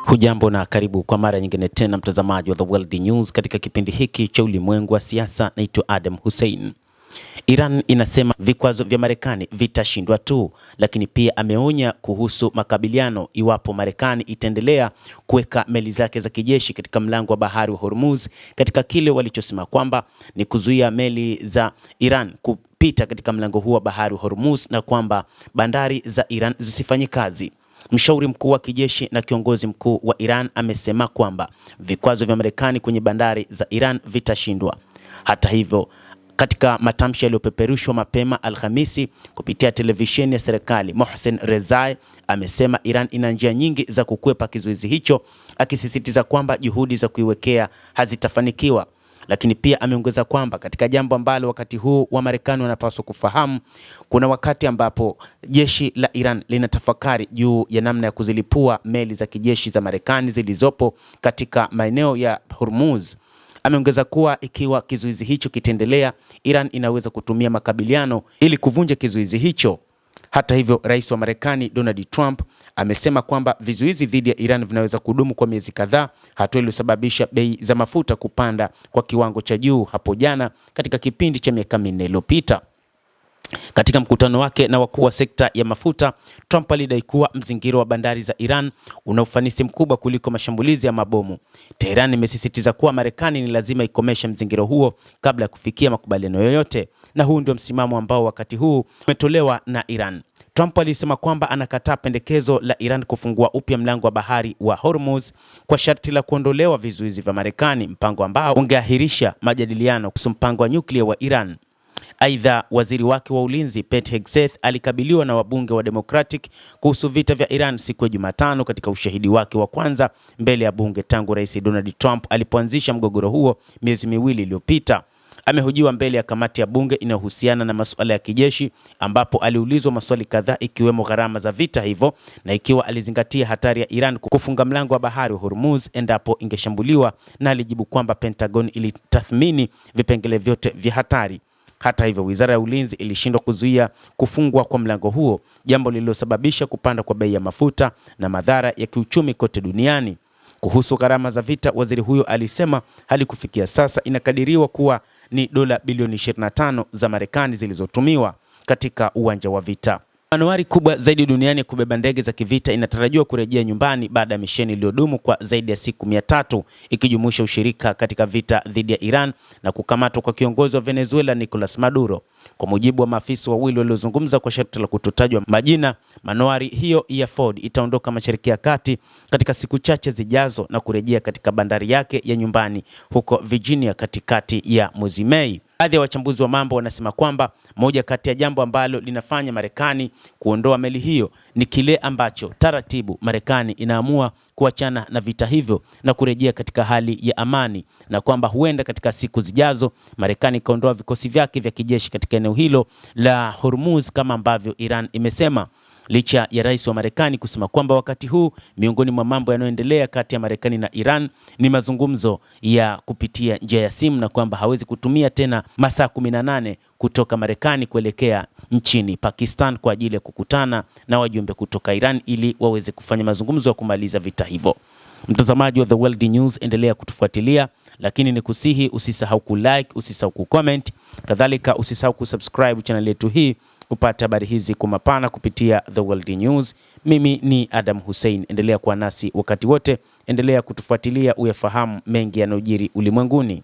Hujambo na karibu kwa mara nyingine tena mtazamaji wa The World News katika kipindi hiki cha ulimwengu wa siasa. Naitwa Adam Hussein. Iran inasema vikwazo vya Marekani vitashindwa tu, lakini pia ameonya kuhusu makabiliano iwapo Marekani itaendelea kuweka meli zake za kijeshi katika mlango wa bahari wa Hormuz, katika kile walichosema kwamba ni kuzuia meli za Iran kupita katika mlango huo wa bahari wa Hormuz na kwamba bandari za Iran zisifanye kazi. Mshauri mkuu wa kijeshi na kiongozi mkuu wa Iran amesema kwamba vikwazo vya Marekani kwenye bandari za Iran vitashindwa. Hata hivyo, katika matamshi yaliyopeperushwa mapema Alhamisi kupitia televisheni ya serikali, Mohsen Rezai amesema Iran ina njia nyingi za kukwepa kizuizi hicho, akisisitiza kwamba juhudi za kuiwekea hazitafanikiwa. Lakini pia ameongeza kwamba katika jambo ambalo wakati huu wa Marekani wanapaswa kufahamu, kuna wakati ambapo jeshi la Iran linatafakari juu ya namna ya kuzilipua meli za kijeshi za Marekani zilizopo katika maeneo ya Hormuz. Ameongeza kuwa ikiwa kizuizi hicho kitaendelea, Iran inaweza kutumia makabiliano ili kuvunja kizuizi hicho. Hata hivyo, rais wa Marekani Donald Trump amesema kwamba vizuizi dhidi ya Iran vinaweza kudumu kwa miezi kadhaa, hatua iliyosababisha bei za mafuta kupanda kwa kiwango cha juu hapo jana katika kipindi cha miaka 4 iliyopita. Katika mkutano wake na wakuu wa sekta ya mafuta, Trump alidai kuwa mzingiro wa bandari za Iran una ufanisi mkubwa kuliko mashambulizi ya mabomu. Tehran imesisitiza kuwa Marekani ni lazima ikomeshe mzingiro huo kabla ya kufikia makubaliano yoyote, na huu ndio msimamo ambao wakati huu umetolewa na Iran. Trump alisema kwamba anakataa pendekezo la Iran kufungua upya mlango wa bahari wa Hormuz kwa sharti la kuondolewa vizuizi vya Marekani, mpango ambao ungeahirisha majadiliano kuhusu mpango wa nyuklia wa Iran. Aidha, waziri wake wa ulinzi Pete Hegseth alikabiliwa na wabunge wa Democratic kuhusu vita vya Iran siku ya Jumatano katika ushahidi wake wa kwanza mbele ya bunge tangu Rais Donald Trump alipoanzisha mgogoro huo miezi miwili iliyopita. Amehojiwa mbele ya kamati ya bunge inayohusiana na masuala ya kijeshi, ambapo aliulizwa maswali kadhaa ikiwemo gharama za vita hivyo na ikiwa alizingatia hatari ya Iran kufunga mlango wa bahari wa Hormuz endapo ingeshambuliwa, na alijibu kwamba Pentagon ilitathmini vipengele vyote vya hatari. Hata hivyo, wizara ya ulinzi ilishindwa kuzuia kufungwa kwa mlango huo, jambo lililosababisha kupanda kwa bei ya mafuta na madhara ya kiuchumi kote duniani. Kuhusu gharama za vita, waziri huyo alisema hadi kufikia sasa inakadiriwa kuwa ni dola bilioni 25 za Marekani zilizotumiwa katika uwanja wa vita. Manuari kubwa zaidi duniani ya kubeba ndege za kivita inatarajiwa kurejea nyumbani baada ya misheni iliyodumu kwa zaidi ya siku 300 ikijumuisha ushirika katika vita dhidi ya Iran na kukamatwa kwa kiongozi wa Venezuela Nicolas Maduro. Kwa mujibu wa maafisa wawili waliozungumza kwa sharti la kutotajwa majina, manuari hiyo ya Ford itaondoka Mashariki ya Kati katika siku chache zijazo na kurejea katika bandari yake ya nyumbani huko Virginia katikati ya mwezi Mei. Baadhi ya wachambuzi wa mambo wanasema kwamba moja kati ya jambo ambalo linafanya Marekani kuondoa meli hiyo ni kile ambacho taratibu Marekani inaamua kuachana na vita hivyo na kurejea katika hali ya amani, na kwamba huenda katika siku zijazo Marekani ikaondoa vikosi vyake vya kijeshi katika eneo hilo la Hormuz kama ambavyo Iran imesema. Licha ya rais wa Marekani kusema kwamba wakati huu miongoni mwa mambo yanayoendelea kati ya Marekani na Iran ni mazungumzo ya kupitia njia ya simu, na kwamba hawezi kutumia tena masaa 18 kutoka Marekani kuelekea nchini Pakistan kwa ajili ya kukutana na wajumbe kutoka Iran ili waweze kufanya mazungumzo ya kumaliza vita hivyo. Mtazamaji wa The World News, endelea kutufuatilia, lakini nikusihi usisahau kulike, usisahau kucomment, kadhalika usisahau kusubscribe channel yetu hii kupata habari hizi kwa mapana kupitia The World News. Mimi ni Adam Hussein, endelea kuwa nasi wakati wote, endelea kutufuatilia uyafahamu mengi yanayojiri ulimwenguni.